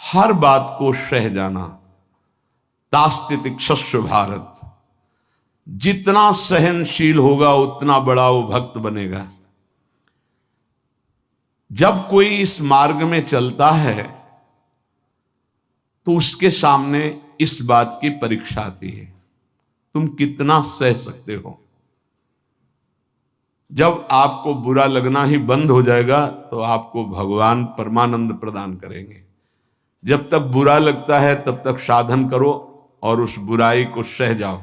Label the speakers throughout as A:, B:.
A: हर बात को सह जाना। तास्तितिक्षस्व भारत, जितना सहनशील होगा उतना बड़ा वो भक्त बनेगा। जब कोई इस मार्ग में चलता है तो उसके सामने इस बात की परीक्षा आती है, तुम कितना सह सकते हो। जब आपको बुरा लगना ही बंद हो जाएगा तो आपको भगवान परमानंद प्रदान करेंगे। जब तक बुरा लगता है तब तक साधन करो और उस बुराई को सह जाओ।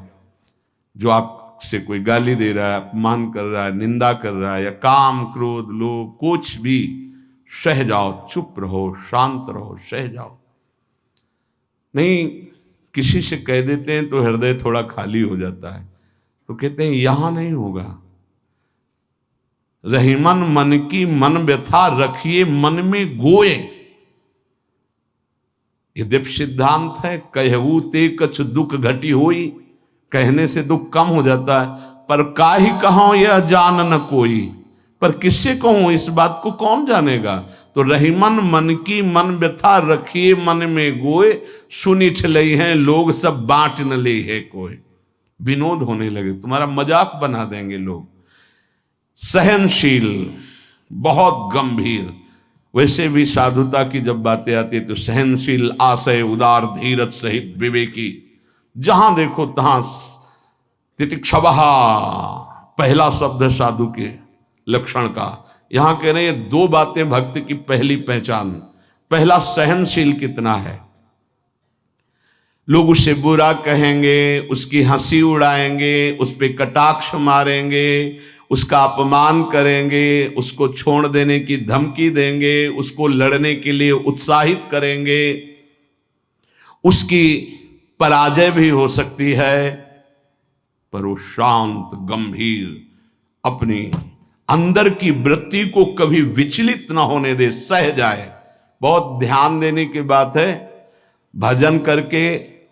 A: जो आपसे कोई गाली दे रहा है, अपमान कर रहा है, निंदा कर रहा है, या काम क्रोध लोभ कुछ भी, सह जाओ, चुप रहो, शांत रहो, सह जाओ। नहीं, किसी से कह देते हैं तो हृदय थोड़ा खाली हो जाता है, तो कहते हैं यहां नहीं होगा। रहीमन मन की मन व्यथा रखिए मन में गोए, ये दिव्य सिद्धांत है। कहू ते कछ दुख घटी होई, कहने से दुख कम हो जाता है। पर काहि कहो यह जान न कोई, पर किससे कहूं, इस बात को कौन जानेगा। तो रहीमन मन की मन व्यथा रखिए मन में गोए, सुनी ठलई हैं लोग सब बांट न ले है कोई। विनोद होने लगे, तुम्हारा मजाक बना देंगे लोग। सहनशील, बहुत गंभीर। वैसे भी साधुता की जब बातें आती है तो सहनशील, आशय, उदार, धीरज सहित विवेकी, जहां देखो तहां तितिक्षवः पहला शब्द है साधु के लक्षण का। यहां कह रहे हैं दो बातें भक्त की पहली पहचान। पहला, सहनशील कितना है। लोग उसे बुरा कहेंगे, उसकी हंसी उड़ाएंगे, उस पे कटाक्ष मारेंगे, उसका अपमान करेंगे, उसको छोड़ देने की धमकी देंगे, उसको लड़ने के लिए उत्साहित करेंगे। उसकी पराजय भी हो सकती है, पर वो शांत गंभीर, अपनी अंदर की वृत्ति को कभी विचलित ना होने दे, सह जाए। बहुत ध्यान देने की बात है। भजन करके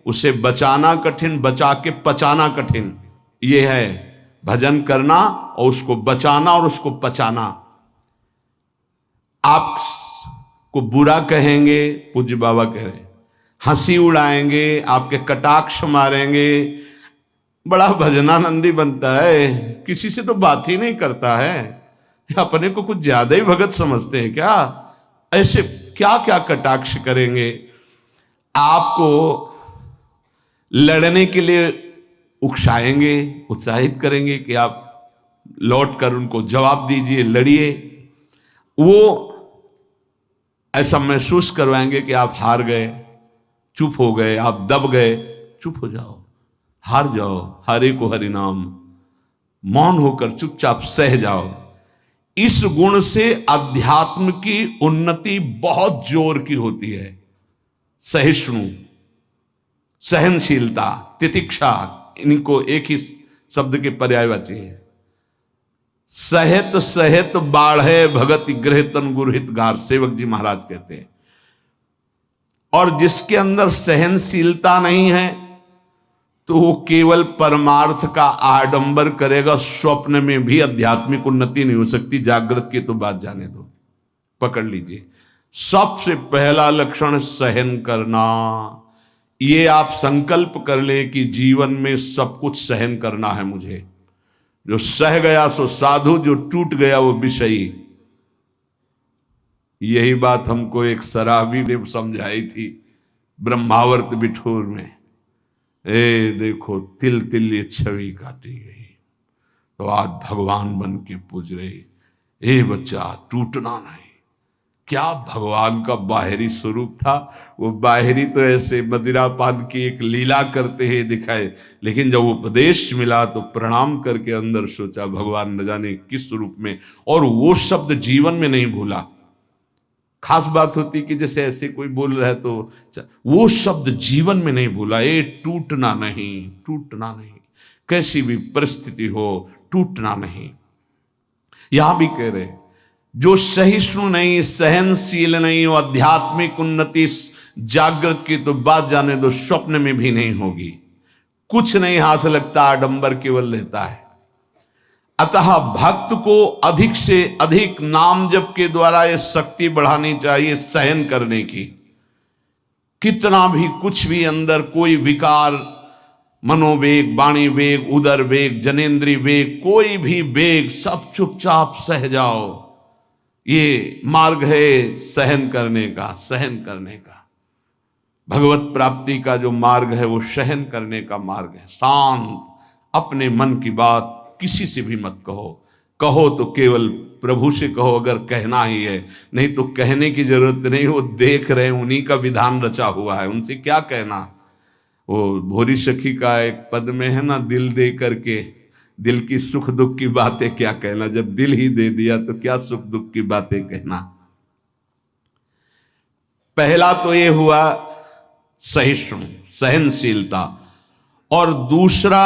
A: उसे बचाना कठिन, बचा के पचाना कठिन। ये है भजन करना और उसको बचाना और उसको पचाना। आपको बुरा कहेंगे, पूज्य बाबा कह रहे, हंसी उड़ाएंगे, आपके कटाक्ष मारेंगे, बड़ा भजनानंदी बनता है, किसी से तो बात ही नहीं करता है, अपने को कुछ ज्यादा ही भगत समझते हैं क्या। ऐसे क्या क्या कटाक्ष करेंगे, आपको लड़ने के लिए उकसाएंगे, उत्साहित करेंगे कि आप लौट कर उनको जवाब दीजिए, लड़िए। वो ऐसा महसूस करवाएंगे कि आप हार गए, चुप हो गए, आप दब गए। चुप हो जाओ, हार जाओ, हरे को हरि नाम, मौन होकर चुपचाप सह जाओ। इस गुण से अध्यात्म की उन्नति बहुत जोर की होती है। सहिष्णु, सहनशीलता, तितिक्षा, इनको एक ही शब्द के पर्यायवाची है। सहत सहत बाढ़े भगत गृह तन गुरहित गार, सेवक जी महाराज कहते हैं। और जिसके अंदर सहनशीलता नहीं है तो वो केवल परमार्थ का आडंबर करेगा, स्वप्न में भी आध्यात्मिक उन्नति नहीं हो सकती। जागृत की तो बात जाने दो, पकड़ लीजिए। सबसे पहला लक्षण सहन करना। ये आप संकल्प कर ले कि जीवन में सब कुछ सहन करना है मुझे। जो सह गया सो साधु, जो टूट गया वो विषयी। यही बात हमको एक शराबी ने समझाई थी ब्रह्मावर्त बिठूर में। ए देखो, तिल तिल ये छवि काटी गई तो आज भगवान बन के पूज रही। ए बच्चा, टूटना नहीं। क्या भगवान का बाहरी स्वरूप था। वो बाहरी तो ऐसे मदिरा पान की एक लीला करते ही दिखाए, लेकिन जब उपदेश मिला तो प्रणाम करके अंदर सोचा भगवान न जाने किस स्वरूप में। और वो शब्द जीवन में नहीं भूला। खास बात होती कि जैसे ऐसे कोई बोल रहा है तो वो शब्द जीवन में नहीं भूला। ये टूटना नहीं, टूटना नहीं, कैसी भी परिस्थिति हो टूटना नहीं। यहां भी कह रहे जो सहिष्णु नहीं, सहनशील नहीं, वो आध्यात्मिक उन्नति जागृत की तो बात जाने दो, स्वप्न में भी नहीं होगी। कुछ नहीं हाथ लगता, आडंबर केवल रहता है। अतः भक्त को अधिक से अधिक नाम जप के द्वारा ये शक्ति बढ़ानी चाहिए सहन करने की। कितना भी कुछ भी अंदर कोई विकार, मनोवेग, वाणी वेग, उदर वेग, जनेन्द्रीय वेग, कोई भी वेग, सब चुपचाप सह जाओ। ये मार्ग है सहन करने का, सहन करने का। भगवत प्राप्ति का जो मार्ग है वो सहन करने का मार्ग है। शांत, अपने मन की बात किसी से भी मत कहो। कहो तो केवल प्रभु से कहो, अगर कहना ही है, नहीं तो कहने की जरूरत नहीं, वो देख रहे हैं, उन्हीं का विधान रचा हुआ है, उनसे क्या कहना। वो भोरी सखी का एक पद में है ना, दिल दे करके दिल की सुख दुख की बातें क्या कहना, जब दिल ही दे दिया तो क्या सुख दुख की बातें कहना। पहला तो ये हुआ सहिष्णु, सहनशीलता, और दूसरा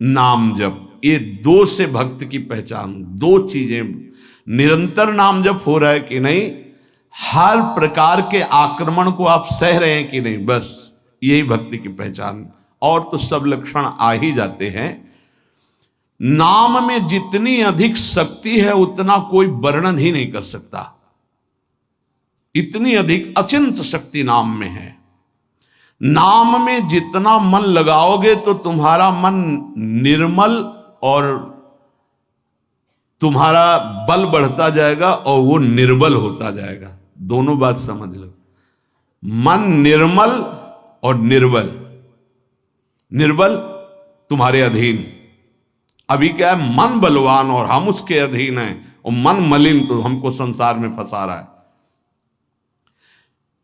A: नाम जप। ये दो से भक्त की पहचान, दो चीजें। निरंतर नाम जप हो रहा है कि नहीं, हर प्रकार के आक्रमण को आप सह रहे हैं कि नहीं, बस यही भक्ति की पहचान। और तो सब लक्षण आ ही जाते हैं। नाम में जितनी अधिक शक्ति है उतना कोई वर्णन ही नहीं कर सकता। इतनी अधिक अचिंत शक्ति नाम में है। नाम में जितना मन लगाओगे तो तुम्हारा मन निर्मल और तुम्हारा बल बढ़ता जाएगा और वो निर्बल होता जाएगा। दोनों बात समझ लो, मन निर्मल और निर्बल। निर्बल तुम्हारे अधीन। अभी क्या है, मन बलवान और हम उसके अधीन हैं, और मन मलिन तो हमको संसार में फंसा रहा है।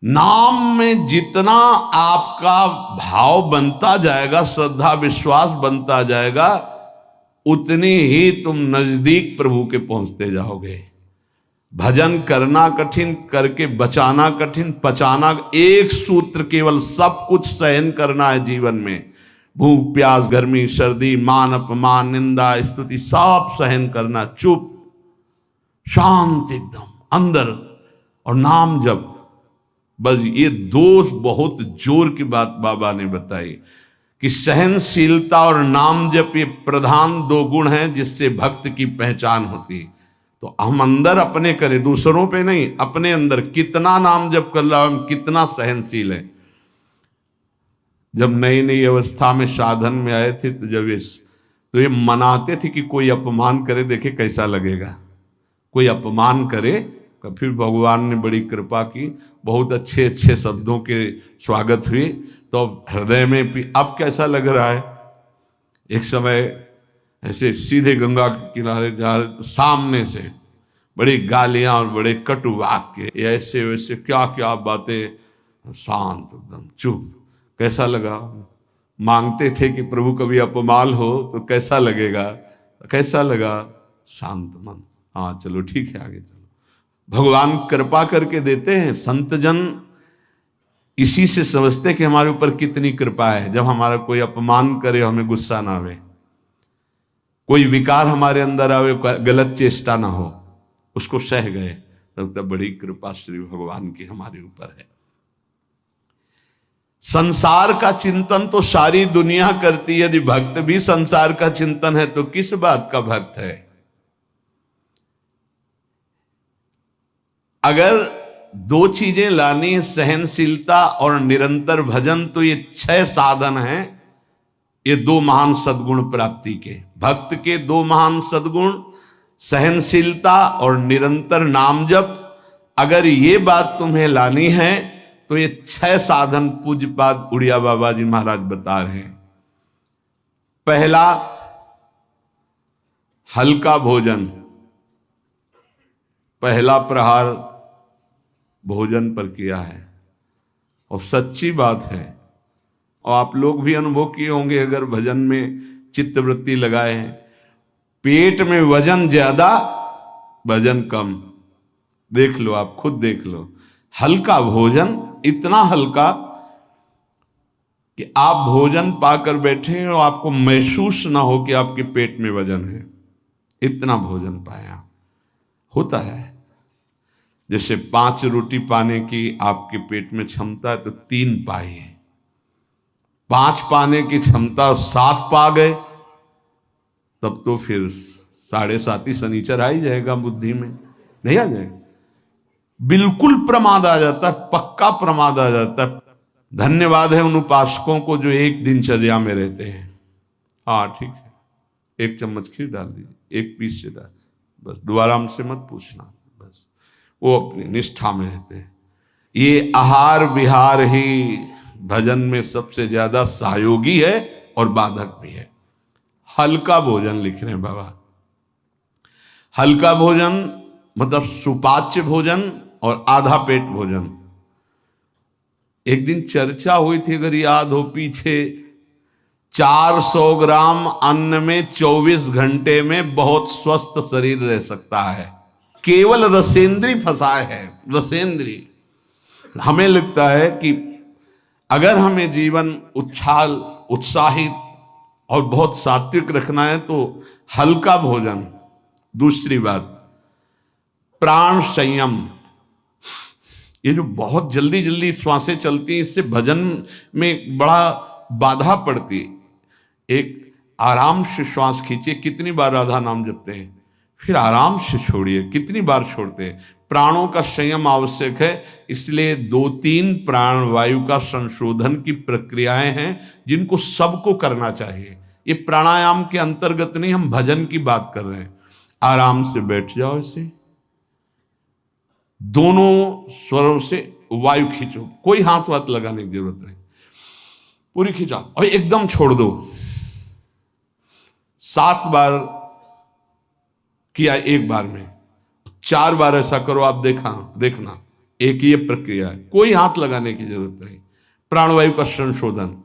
A: नाम में जितना आपका भाव बनता जाएगा, श्रद्धा विश्वास बनता जाएगा, उतनी ही तुम नजदीक प्रभु के पहुंचते जाओगे। भजन करना कठिन, करके बचाना कठिन, पचाना एक सूत्र केवल, सब कुछ सहन करना है जीवन में। भूख प्यास गर्मी सर्दी, मान अपमान निंदा स्तुति, सब सहन करना, चुप शांत एकदम अंदर, और नाम जप। बस ये दो बहुत जोर की बात बाबा ने बताई कि सहनशीलता और नाम जप ये प्रधान दो गुण हैं जिससे भक्त की पहचान होती। तो हम अंदर अपने करें, दूसरों पे नहीं, अपने अंदर कितना नाम जप कर रहा, हम कितना सहनशील है। जब नई नई अवस्था में साधन में आए थे तो ये मनाते थे कि कोई अपमान करे, देखे कैसा लगेगा। कोई अपमान करे, फिर भगवान ने बड़ी कृपा की, बहुत अच्छे अच्छे शब्दों के स्वागत हुई, तो हृदय में भी अब कैसा लग रहा है। एक समय ऐसे सीधे गंगा के किनारे जा, सामने से बड़ी गालियां और बड़े कटु वाक्य, ऐसे वैसे क्या क्या बातें, शांत एकदम चुप। कैसा लगा। मांगते थे कि प्रभु कभी अपमान हो तो कैसा लगेगा, कैसा लगा, शांत मन। हाँ चलो ठीक है, आगे चलो। भगवान कृपा करके देते हैं। संत जन इसी से समझते कि हमारे ऊपर कितनी कृपा है। जब हमारा कोई अपमान करे, हमें गुस्सा ना आवे, कोई विकार हमारे अंदर आवे, गलत चेष्टा ना हो, उसको सह गए, तब बड़ी कृपा श्री भगवान की हमारे ऊपर है। संसार का चिंतन तो सारी दुनिया करती है, यदि भक्त भी संसार का चिंतन है तो किस बात का भक्त है। अगर दो चीजें लानी है, सहनशीलता और निरंतर भजन, तो ये 6 साधन हैं। ये 2 महान सद्गुण प्राप्ति के, भक्त के 2 महान सद्गुण, सहनशीलता और निरंतर नाम जप। अगर ये बात तुम्हें लानी है तो ये 6 साधन पूज्यपाद उड़िया बाबा जी महाराज बता रहे हैं। पहला, हल्का भोजन। पहला प्रहार भोजन पर किया है, और सच्ची बात है, और आप लोग भी अनुभव किए होंगे अगर भजन में चित्तवृत्ति लगाए हैं। पेट में वजन ज्यादा, भजन कम। देख लो, आप खुद देख लो। हल्का भोजन, इतना हल्का कि आप भोजन पाकर बैठे और आपको महसूस ना हो कि आपके पेट में वजन है, इतना भोजन पाया। होता है जैसे 5 रोटी पाने की आपके पेट में क्षमता है तो 3 पाए, 5 पाने की क्षमता 7 पा गए, तब तो फिर 7.5 ही शनिचर आ ही जाएगा बुद्धि में, नहीं आ जाएगा। बिल्कुल प्रमाद आ जाता है, पक्का प्रमाद आ जाता है। धन्यवाद है उन उपासकों को जो एक दिनचर्या में रहते हैं। हाँ ठीक है, 1 चम्मच खीर डाल दीजिए, 1 पीस से डाल, बस दोबारा हमसे मत पूछना, बस वो अपनी निष्ठा में रहते हैं। ये आहार विहार ही भजन में सबसे ज्यादा सहयोगी है और बाधक भी है। हल्का भोजन लिख रहे हैं बाबा, हल्का भोजन मतलब सुपाच्य भोजन और आधा पेट भोजन। एक दिन चर्चा हुई थी, अगर याद हो पीछे, 400 ग्राम अन्न में 24 घंटे में बहुत स्वस्थ शरीर रह सकता है। केवल रसेंद्री फंसाए है, रसेंद्री। हमें लगता है कि अगर हमें जीवन उछाल उत्साहित और बहुत सात्विक रखना है तो हल्का भोजन। दूसरी बात, प्राण संयम। ये जो बहुत जल्दी जल्दी श्वासें चलती हैं, इससे भजन में बड़ा बाधा पड़ती है। एक आराम से श्वास खींचिए, कितनी बार राधा नाम जपते हैं, फिर आराम से छोड़िए, कितनी बार छोड़ते हैं। प्राणों का संयम आवश्यक है, इसलिए 2-3 प्राण वायु का संशोधन की प्रक्रियाएं हैं जिनको सबको करना चाहिए। ये प्राणायाम के अंतर्गत नहीं, हम भजन की बात कर रहे हैं। आराम से बैठ जाओ, ऐसे दोनों स्वरों से वायु खींचो, कोई हाथ वाथ लगाने की जरूरत नहीं, पूरी खींचाओ और एकदम छोड़ दो। 7 बार किया एक बार में, 4 बार ऐसा करो, आप देखना एक ये प्रक्रिया है, कोई हाथ लगाने की जरूरत नहीं। प्राणवायु का संशोधन,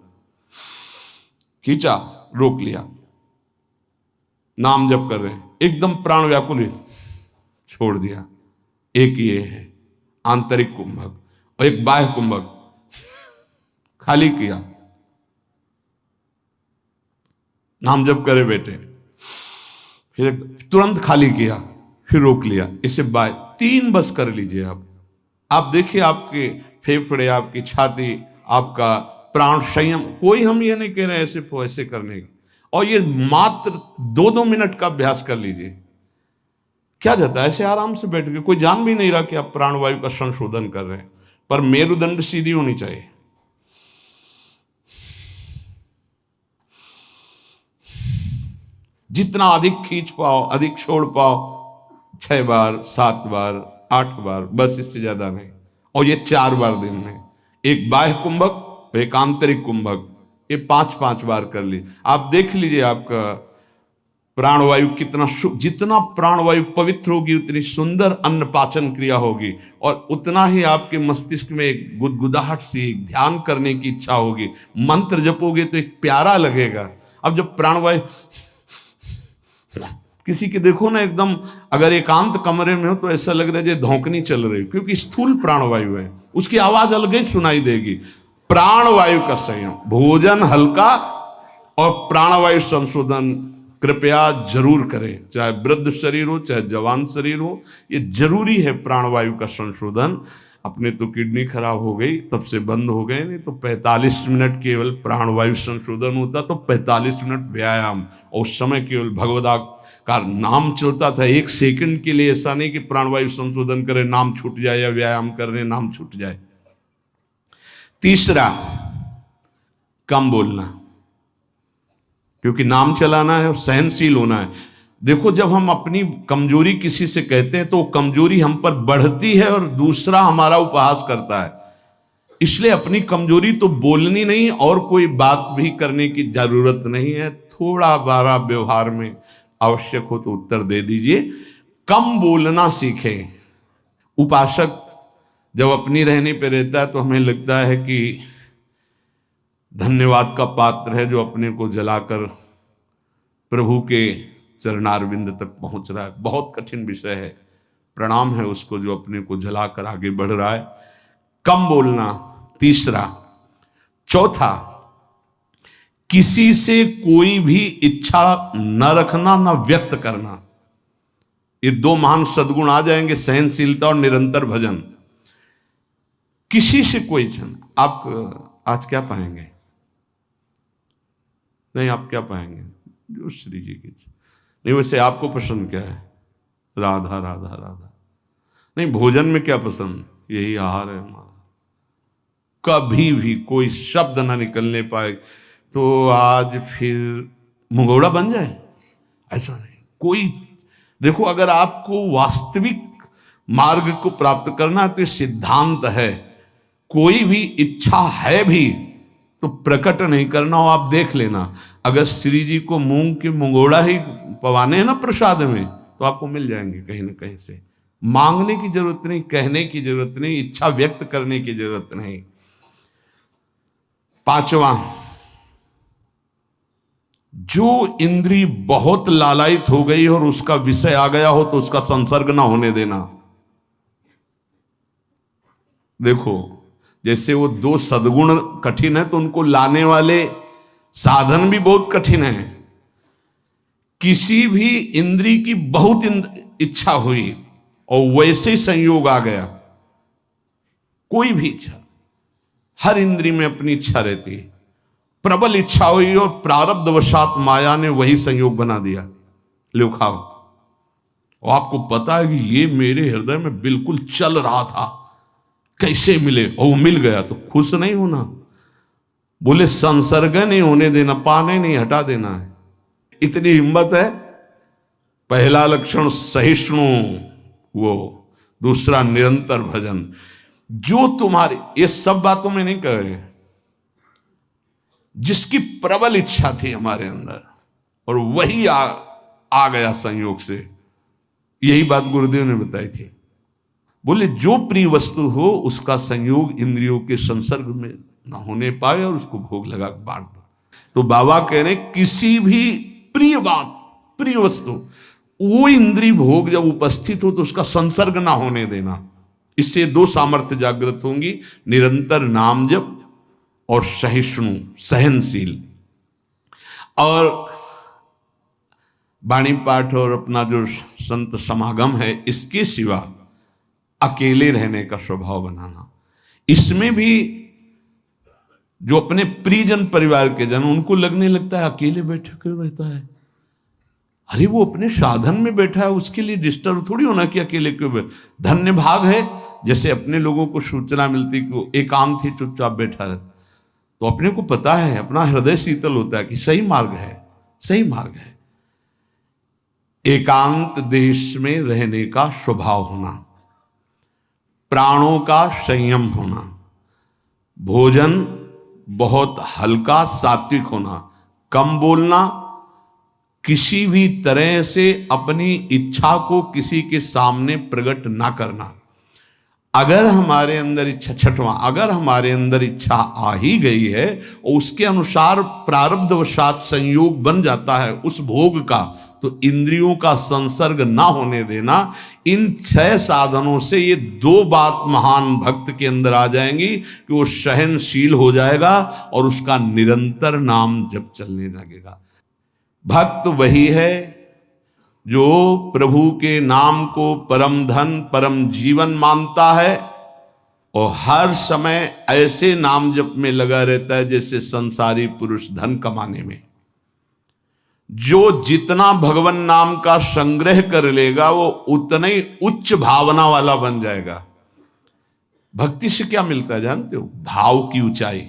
A: खींचा, रोक लिया, नाम जप कर रहे हैं, एकदम प्राण व्याकुल, छोड़ दिया। एक ये है आंतरिक कुंभक और एक बाह्य कुंभक, खाली किया, नाम जप करे बैठे, फिर तुरंत खाली किया, फिर रोक लिया, इसे बाय 3 बस कर लीजिए आप देखिए आपके फेफड़े, आपकी छाती, आपका प्राण संयम। कोई हम ये नहीं कह रहे ऐसे ऐसे करने की, और ये मात्र 2-2 मिनट का अभ्यास कर लीजिए, क्या जाता है ऐसे आराम से बैठ के, कोई जान भी नहीं रहा कि आप प्राणवायु का संशोधन कर रहे हैं। पर मेरुदंड सीधी होनी चाहिए। जितना अधिक खींच पाओ, अधिक छोड़ पाओ, 6 बार, 7 बार, 8 बार, बस, इससे ज्यादा नहीं। और ये 4 बार दिन में, एक बाह्य कुंभक, एक आंतरिक कुंभक, ये 5-5 बार कर ली। आप देख लीजिए आपका प्राणवायु कितना, जितना प्राणवायु पवित्र होगी उतनी सुंदर अन्न पाचन क्रिया होगी, और उतना ही आपके मस्तिष्क में एक गुदगुदाहट सी, ध्यान करने की इच्छा होगी। मंत्र जपोगे तो एक प्यारा लगेगा। अब जब प्राणवायु किसी के देखो ना, एकदम अगर एकांत कमरे में हो तो ऐसा लग रहा है जैसे धौंकनी चल रही, क्योंकि स्थूल प्राणवायु है, उसकी आवाज अलग ही सुनाई देगी। प्राणवायु का संयम, भोजन हल्का और प्राणवायु संशोधन कृपया जरूर करें, चाहे वृद्ध शरीर हो चाहे जवान शरीर हो, ये जरूरी है प्राणवायु का संशोधन। अपने तो किडनी खराब हो गई, तब से बंद हो गए, नहीं तो 45 मिनट केवल प्राणवायु संशोधन होता, तो 45 मिनट व्यायाम, और उस समय केवल भगवदा का नाम चलता था। 1 सेकंड के लिए ऐसा नहीं कि प्राणवायु संशोधन करे, नाम छूट जाए, या व्यायाम करने नाम छूट जाए। तीसरा, कम बोलना, क्योंकि नाम चलाना है और सहनशील होना है। देखो, जब हम अपनी कमजोरी किसी से कहते हैं तो कमजोरी हम पर बढ़ती है और दूसरा हमारा उपहास करता है। इसलिए अपनी कमजोरी तो बोलनी नहीं, और कोई बात भी करने की जरूरत नहीं है। थोड़ा बारा व्यवहार में आवश्यक हो तो उत्तर दे दीजिए, कम बोलना सीखें। उपासक जब अपनी रहने पे रहता है तो हमें लगता है कि धन्यवाद का पात्र है, जो अपने को जलाकर प्रभु के चरणारविंद तक पहुंच रहा है। बहुत कठिन विषय है, प्रणाम है उसको जो अपने को जलाकर आगे बढ़ रहा है। कम बोलना, तीसरा। चौथा, किसी से कोई भी इच्छा न रखना, न व्यक्त करना। ये 2 महान सद्गुण आ जाएंगे, सहनशीलता और निरंतर भजन। किसी से कोई इच्छा, आप आज क्या पाएंगे? नहीं, आप क्या पाएंगे? जो श्री जी की इच्छा नहीं। वैसे आपको पसंद क्या है? राधा राधा राधा। नहीं भोजन में क्या पसंद, यही आहार है हमारा। कभी भी कोई शब्द ना निकलने पाए तो आज फिर मुंगौड़ा बन जाए, ऐसा नहीं। कोई देखो, अगर आपको वास्तविक मार्ग को प्राप्त करना है तो सिद्धांत है, कोई भी इच्छा है भी तो प्रकट नहीं करना हो। आप देख लेना, अगर श्री जी को मूंग के मुंगोड़ा ही पवाने हैं ना प्रसाद में, तो आपको मिल जाएंगे कहीं ना कहीं से। मांगने की जरूरत नहीं, कहने की जरूरत नहीं, इच्छा व्यक्त करने की जरूरत नहीं। पांचवा, जो इंद्री बहुत लालायित हो गई और उसका विषय आ गया हो तो उसका संसर्ग ना होने देना। देखो, जैसे वो दो सद्गुण कठिन है तो उनको लाने वाले साधन भी बहुत कठिन है। किसी भी इंद्री की बहुत इच्छा हुई और वैसे ही संयोग आ गया, कोई भी इच्छा, हर इंद्री में अपनी इच्छा रहती है, प्रबल इच्छा हुई और प्रारब्धवशात माया ने वही संयोग बना दिया, लो खाओ। और आपको पता है कि ये मेरे हृदय में बिल्कुल चल रहा था, कैसे मिले और वो मिल गया, तो खुश नहीं होना। बोले संसर्ग नहीं होने देना, पाने नहीं हटा देना है। इतनी हिम्मत है। पहला लक्षण सहिष्णु, वो दूसरा निरंतर भजन। जो तुम्हारी, ये सब बातों में नहीं कह रहे, जिसकी प्रबल इच्छा थी हमारे अंदर और वही आ गया संयोग से, यही बात गुरुदेव ने बताई थी। बोले जो प्रिय वस्तु हो उसका संयोग इंद्रियों के संसर्ग में ना होने पाए और उसको भोग लगा बांट दो। तो बाबा कह रहे किसी भी प्रिय बात, प्रिय वस्तु, वो इंद्रिय भोग जब उपस्थित हो तो उसका संसर्ग ना होने देना। इससे दो सामर्थ्य जागृत होंगी, निरंतर नाम जप और सहिष्णु, सहनशील। और वाणी पाठ और अपना जो संत समागम है, इसके सिवा अकेले रहने का स्वभाव बनाना। इसमें भी जो अपने प्रियजन, परिवार के जन, उनको लगने लगता है अकेले बैठे क्यों रहता है। अरे वो अपने साधन में बैठा है, उसके लिए डिस्टर्ब थोड़ी होना कि अकेले क्यों बैठे। धन्य भाग है, जैसे अपने लोगों को सूचना मिलती कि वो एकांत ही चुपचाप बैठा रहता, तो अपने को पता है, अपना हृदय शीतल होता है कि सही मार्ग है, सही मार्ग है। एकांत देश में रहने का स्वभाव होना, प्राणों का संयम होना, भोजन बहुत हल्का सात्विक होना, कम बोलना, किसी भी तरह से अपनी इच्छा को किसी के सामने प्रकट ना करना। अगर हमारे अंदर इच्छा, छठवां, अगर हमारे अंदर इच्छा आ ही गई है और उसके अनुसार प्रारब्धवशात संयोग बन जाता है उस भोग का, तो इंद्रियों का संसर्ग ना होने देना। इन 6 साधनों से ये 2 बात महान भक्त के अंदर आ जाएंगी कि वो सहनशील हो जाएगा और उसका निरंतर नाम जप चलने लगेगा। भक्त वही है जो प्रभु के नाम को परम धन, परम जीवन मानता है और हर समय ऐसे नाम जप में लगा रहता है जैसे संसारी पुरुष धन कमाने में। जो जितना भगवान नाम का संग्रह कर लेगा वो उतना ही उच्च भावना वाला बन जाएगा। भक्ति से क्या मिलता है जानते हो? भाव की ऊंचाई।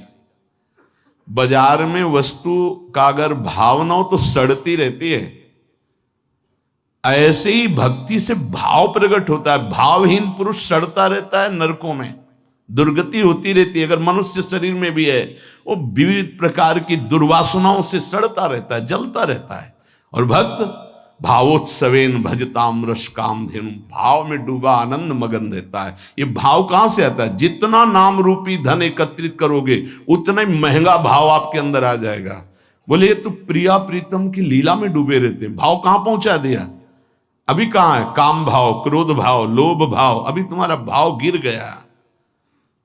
A: बाजार में वस्तु का अगर भाव ना हो तो सड़ती रहती है, ऐसे ही भक्ति से भाव प्रकट होता है। भावहीन पुरुष सड़ता रहता है, नरकों में दुर्गति होती रहती है। अगर मनुष्य शरीर में भी है, वो विविध प्रकार की दुर्वासनाओं से सड़ता रहता है, जलता रहता है। और भक्त भावोत्सवेन भजताम रस काम धेनु, भाव में डूबा आनंद मगन रहता है। ये भाव कहां से आता है? जितना नाम रूपी धन एकत्रित करोगे उतना ही महंगा भाव आपके अंदर आ जाएगा। बोले ये तो प्रिया प्रीतम की लीला में डूबे रहते हैं, भाव कहां पहुंचा दिया? अभी कहां है? काम भाव, क्रोध भाव, लोभ भाव। अभी तुम्हारा भाव गिर गया,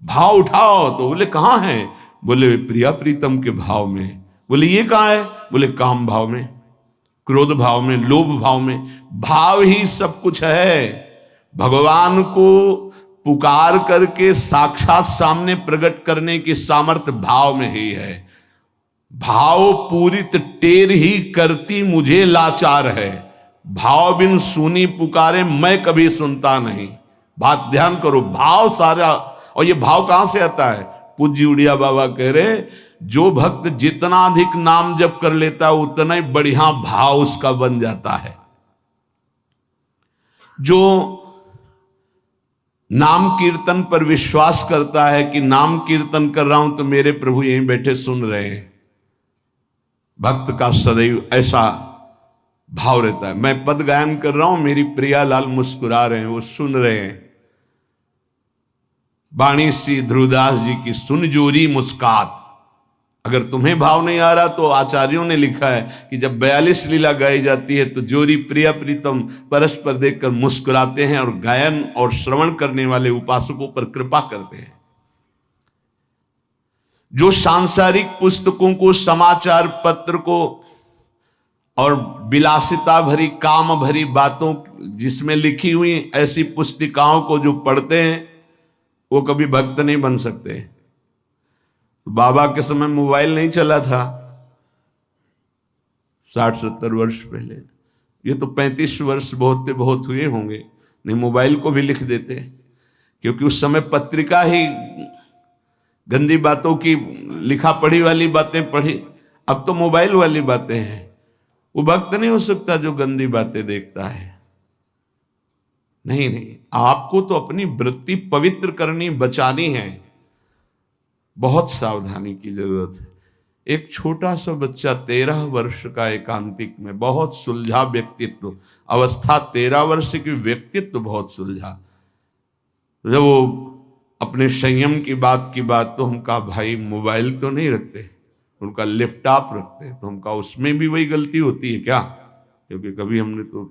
A: भाव उठाओ। तो बोले कहां है? बोले प्रिया प्रीतम के भाव में। बोले ये कहां है? बोले काम भाव में, क्रोध भाव में, लोभ भाव में। भाव ही सब कुछ है। भगवान को पुकार करके साक्षात सामने प्रकट करने की सामर्थ्य भाव में ही है। भाव पूरित टेर ही करती मुझे लाचार है, भाव बिन सुनी पुकारे मैं कभी सुनता नहीं। बात ध्यान करो, भाव सारा। और ये भाव कहां से आता है? पूज्य उड़िया बाबा कह रहे, जो भक्त जितना अधिक नाम जप कर लेता है उतना ही बढ़िया भाव उसका बन जाता है। जो नाम कीर्तन पर विश्वास करता है कि नाम कीर्तन कर रहा हूं तो मेरे प्रभु यहीं बैठे सुन रहे हैं, भक्त का सदैव ऐसा भाव रहता है। मैं पद गायन कर रहा हूं, मेरी प्रिया लाल मुस्कुरा रहे हैं, वो सुन रहे हैं। बाणी श्री ध्रुवदास जी की सुन जोरी मुस्कात। अगर तुम्हें भाव नहीं आ रहा तो आचार्यों ने लिखा है कि जब 42 लीला गाई जाती है तो जोरी प्रिया प्रीतम परस्पर देखकर मुस्कुराते हैं और गायन और श्रवण करने वाले उपासकों पर कृपा करते हैं। जो सांसारिक पुस्तकों को, समाचार पत्र को और विलासिता भरी काम भरी बातों जिसमें लिखी हुई ऐसी पुस्तिकाओं को जो पढ़ते हैं वो कभी भक्त नहीं बन सकते। बाबा के समय मोबाइल नहीं चला था 60-70 वर्ष पहले, ये तो 35 वर्ष बहुत हुए होंगे, नहीं मोबाइल को भी लिख देते, क्योंकि उस समय पत्रिका ही गंदी बातों की लिखा पढ़ी वाली बातें पढ़ी। अब तो मोबाइल वाली बातें हैं। वो भक्त नहीं हो सकता जो गंदी बातें देखता है। नहीं, आपको तो अपनी वृत्ति पवित्र करनी, बचानी है। बहुत सावधानी की जरूरत है। एक छोटा सा बच्चा 13 वर्ष का, एकांतिक में, बहुत सुलझा व्यक्तित्व, अवस्था 13 वर्ष की, व्यक्तित्व बहुत सुलझा। जब वो अपने संयम की बात तो हम कहा भाई मोबाइल तो नहीं रखते, उनका लैपटॉप रखते हैं। तो हम कहा उसमें भी वही गलती होती है क्या? क्योंकि कभी हमने तो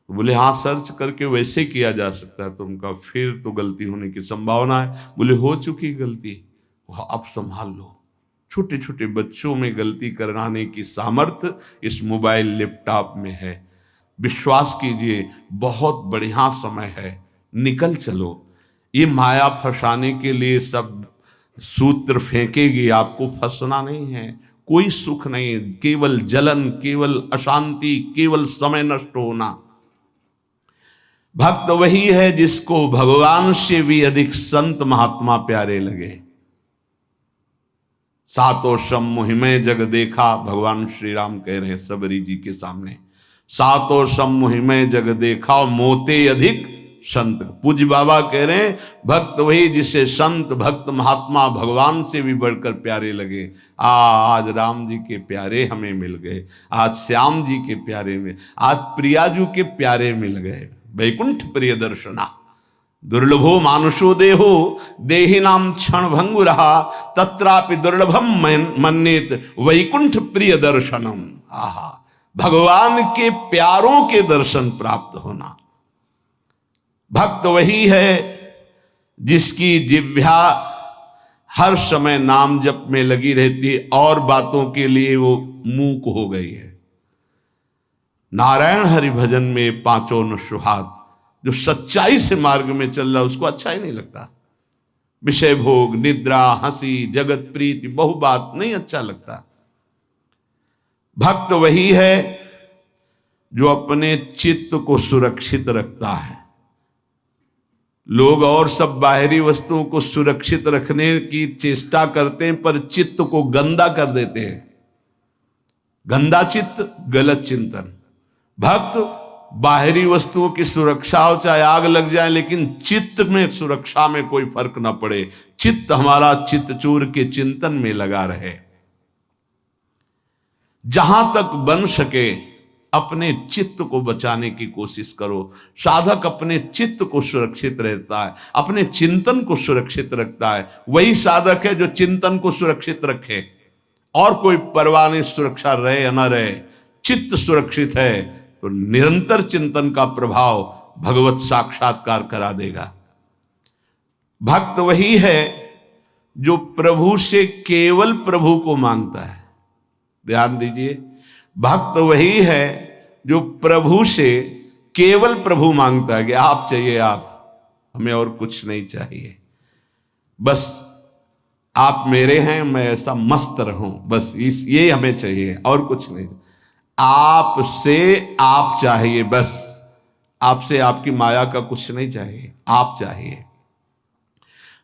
A: बोले हाँ सर्च करके वैसे किया जा सकता है। तो उनका फिर तो गलती होने की संभावना है। बोले हो चुकी गलती, अब संभाल लो। छोटे छोटे बच्चों में गलती कराने की सामर्थ्य इस मोबाइल लैपटॉप में है। विश्वास कीजिए बहुत बढ़िया समय है, निकल चलो। ये माया फंसाने के लिए सब सूत्र फेंकेगी, आपको फंसना नहीं है। कोई सुख नहीं, केवल जलन, केवल अशांति, केवल समय नष्ट होना। भक्त वही है जिसको भगवान से भी अधिक संत महात्मा प्यारे लगे। सातों सम मुहिमे जग देखा, भगवान श्री राम कह रहे हैं सबरी जी के सामने, सातों सम मुहिमे जग देखा, मोते अधिक संत। पूज्य बाबा कह रहे हैं भक्त वही जिसे संत, भक्त, महात्मा भगवान से भी बढ़कर प्यारे लगे। आज राम जी के प्यारे हमें मिल गए, आज श्याम जी के प्यारे में, आज प्रियाजू के प्यारे मिल गए। वैकुंठ प्रिय दर्शना दुर्लभो मानुषो देहो देहि नाम क्षण भंगु रहा, तत्रापि दुर्लभम मन्येत वैकुंठ प्रिय दर्शनम। आहा, भगवान के प्यारों के दर्शन प्राप्त होना। भक्त वही है जिसकी जिह्वा हर समय नाम जप में लगी रहती है और बातों के लिए वो मूक हो गई है। नारायण हरि भजन में पांचों न सुहाग, जो सच्चाई से मार्ग में चल रहा उसको अच्छा ही नहीं लगता। विषय भोग, निद्रा, हंसी, जगत प्रीति, बहु बात नहीं अच्छा लगता। भक्त वही है जो अपने चित्त को सुरक्षित रखता है। लोग और सब बाहरी वस्तुओं को सुरक्षित रखने की चेष्टा करते हैं पर चित्त को गंदा कर देते हैं। गंदा चित्त, गलत चिंतन। भक्त बाहरी वस्तुओं की सुरक्षा हो, चाहे आग लग जाए, लेकिन चित्त में सुरक्षा में कोई फर्क ना पड़े। चित्त हमारा चित्तचूर के चिंतन में लगा रहे। जहां तक बन सके अपने चित्त को बचाने की कोशिश करो। साधक अपने चित्त को सुरक्षित रहता है, अपने चिंतन को सुरक्षित रखता है। वही साधक है जो चिंतन को सुरक्षित रखे, और कोई परवाह नहीं सुरक्षा रहे या ना रहे। चित्त सुरक्षित है तो निरंतर चिंतन का प्रभाव भगवत साक्षात्कार करा देगा। भक्त वही है जो प्रभु से केवल प्रभु को मांगता है। ध्यान दीजिए, भक्त वही है जो प्रभु से केवल प्रभु मांगता है कि आप चाहिए आप, हमें और कुछ नहीं चाहिए, बस आप मेरे हैं, मैं ऐसा मस्त रहूं, बस ये हमें चाहिए और कुछ नहीं। आप से आप चाहिए, बस आपसे आपकी माया का कुछ नहीं चाहिए, आप चाहिए।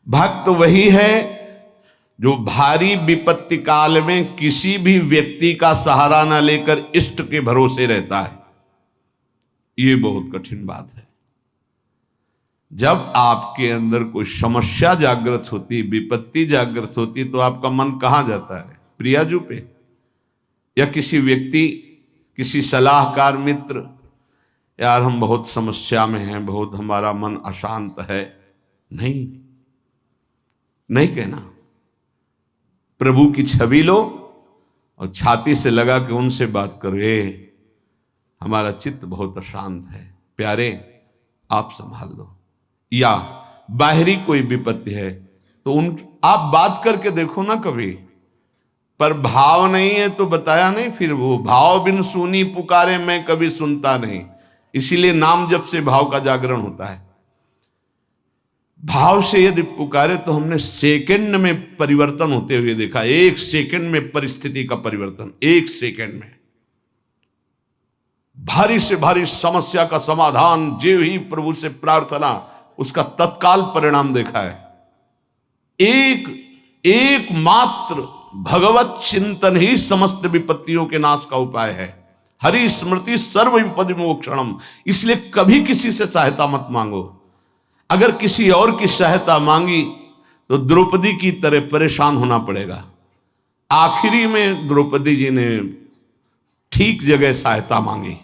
A: भक्त वही है जो भारी विपत्ति काल में किसी भी व्यक्ति का सहारा न लेकर इष्ट के भरोसे रहता है। ये बहुत कठिन बात है। जब आपके अंदर कोई समस्या जागृत होती, विपत्ति जागृत होती, तो आपका मन कहां जाता है? प्रियाजू पे, या किसी व्यक्ति, किसी सलाहकार मित्र, यार हम बहुत समस्या में हैं, बहुत हमारा मन अशांत है। नहीं, नहीं कहना। प्रभु की छवि लो और छाती से लगा के उनसे बात करो, हमारा चित्त बहुत अशांत है, प्यारे आप संभाल लो। या बाहरी कोई विपत्ति है तो आप बात करके देखो ना कभी, पर भाव नहीं है तो बताया नहीं। फिर वो भाव बिन सुनी पुकारे मैं कभी सुनता नहीं, इसीलिए नाम जप से भाव का जागरण होता है। भाव से यदि पुकारे तो हमने सेकंड में परिवर्तन होते हुए देखा। 1 सेकंड में परिस्थिति का परिवर्तन, 1 सेकंड में भारी से भारी समस्या का समाधान, जो ही प्रभु से प्रार्थना, उसका तत्काल परिणाम देखा है। एक मात्र भगवत चिंतन ही समस्त विपत्तियों के नाश का उपाय है। हरि स्मृति सर्व विपदि मोक्षणम। इसलिए कभी किसी से सहायता मत मांगो। अगर किसी और की सहायता मांगी तो द्रौपदी की तरह परेशान होना पड़ेगा। आखिरी में द्रौपदी जी ने ठीक जगह सहायता मांगी।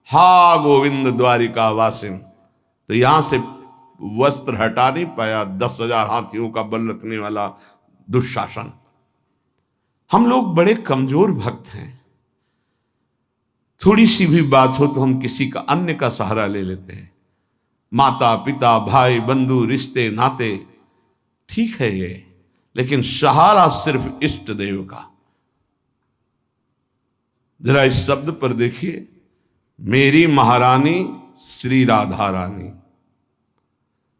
A: हा गोविंद द्वारिका वासिन, तो यहां से वस्त्र हटा नहीं पाया 10,000 हाथियों का बल रखने वाला दुशासन। हम लोग बड़े कमजोर भक्त हैं। थोड़ी सी भी बात हो तो हम किसी का, अन्य का सहारा ले लेते हैं। माता पिता भाई बंधु रिश्ते नाते ठीक है ये, लेकिन सहारा सिर्फ इष्ट देव का। जरा इस शब्द पर देखिए, मेरी महारानी श्री राधा रानी,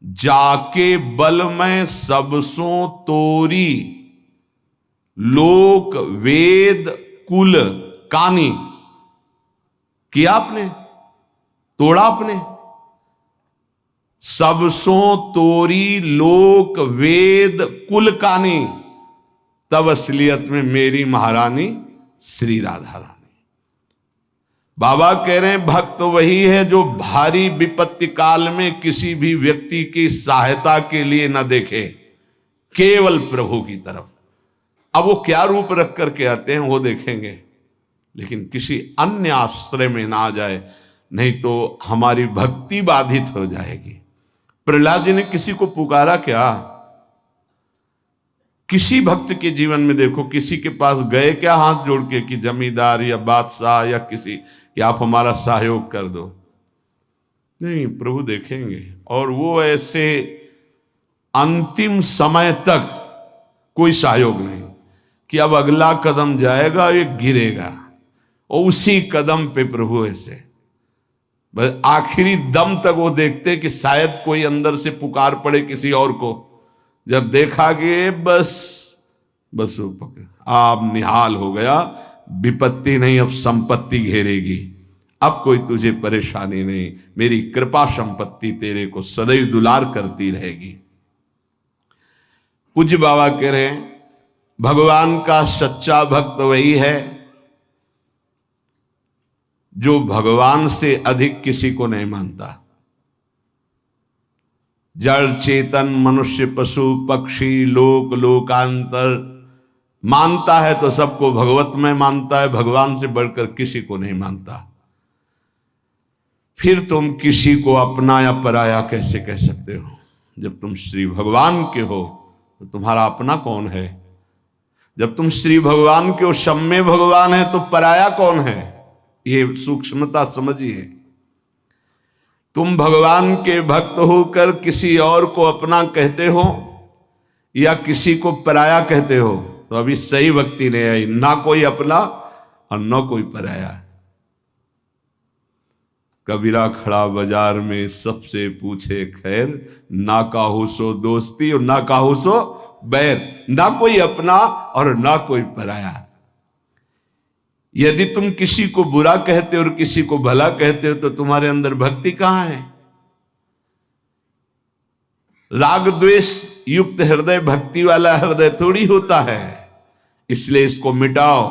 A: जाके बल में सबसों तोरी, लोक वेद कुल कानी। किया आपने, तोड़ा आपने। सबसों तोरी लोक वेद कुल कानी, तब असलियत में मेरी महारानी श्री राधा रानी। बाबा कह रहे हैं भक्त वही है जो भारी विपत्ति काल में किसी भी व्यक्ति की सहायता के लिए न देखे, केवल प्रभु की तरफ। अब वो क्या रूप रख करके आते हैं वो देखेंगे, लेकिन किसी अन्य आश्रय में ना आ जाए, नहीं तो हमारी भक्ति बाधित हो जाएगी। प्रहलाद जी ने किसी को पुकारा क्या? किसी भक्त के जीवन में देखो, किसी के पास गए क्या हाथ जोड़ के कि जमींदार या बादशाह या किसी, कि आप हमारा सहयोग कर दो? नहीं, प्रभु देखेंगे। और वो ऐसे अंतिम समय तक कोई सहयोग नहीं कि अब अगला कदम जाएगा ये गिरेगा, और उसी कदम पे प्रभु ऐसे बस आखिरी दम तक वो देखते कि शायद कोई अंदर से पुकार पड़े किसी और को। जब देखा कि बस वो पकड़, आप निहाल हो गया, विपत्ति नहीं अब संपत्ति घेरेगी, अब कोई तुझे परेशानी नहीं, मेरी कृपा संपत्ति तेरे को सदैव दुलार करती रहेगी। पूज्य बाबा कह रहे हैं भगवान का सच्चा भक्त वही है जो भगवान से अधिक किसी को नहीं मानता। जड़ चेतन मनुष्य पशु पक्षी लोक लोकांतर मानता है तो सबको भगवत में मानता है, भगवान से बढ़कर किसी को नहीं मानता। फिर तुम किसी को अपना या पराया कैसे कह सकते हो? जब तुम श्री भगवान के हो तो तुम्हारा अपना कौन है? जब तुम श्री भगवान के हो, सम्य भगवान है, तो पराया कौन है? ये सूक्ष्मता समझिए। तुम भगवान के भक्त होकर किसी और को अपना कहते हो या किसी को पराया कहते हो, तो अभी सही भक्ति नहीं आई। ना कोई अपना और ना कोई पराया। कबीरा खड़ा बाजार में सबसे पूछे खैर, ना काहू सो दोस्ती और ना काहू सो बैर। ना कोई अपना और ना कोई पराया। यदि तुम किसी को बुरा कहते हो और किसी को भला कहते हो तो तुम्हारे अंदर भक्ति कहां है? राग द्वेष युक्त हृदय भक्ति वाला हृदय थोड़ी होता है। इसलिए इसको मिटाओ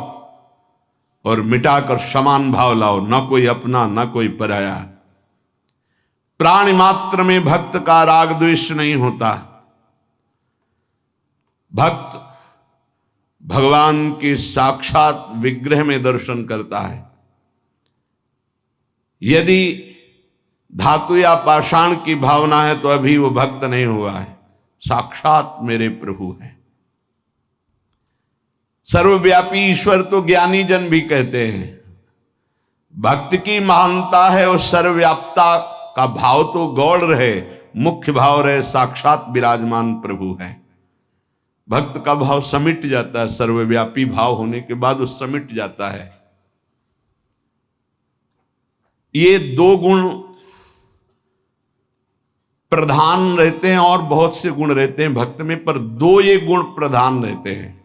A: और मिटाकर समान भाव लाओ, ना कोई अपना ना कोई पराया। प्राणी मात्र में भक्त का राग द्वेष नहीं होता। भक्त भगवान के साक्षात विग्रह में दर्शन करता है। यदि धातु या पाषाण की भावना है तो अभी वो भक्त नहीं हुआ है, साक्षात मेरे प्रभु हैं। सर्वव्यापी ईश्वर तो ज्ञानी जन भी कहते हैं। भक्त की महानता है और सर्वव्याप्ता का भाव तो गौड़ रहे, मुख्य भाव रहे साक्षात विराजमान प्रभु है। भक्त का भाव समिट जाता है, सर्वव्यापी भाव होने के बाद वो समिट जाता है। ये दो गुण प्रधान रहते हैं और बहुत से गुण रहते हैं भक्त में, पर दो ये गुण प्रधान रहते हैं।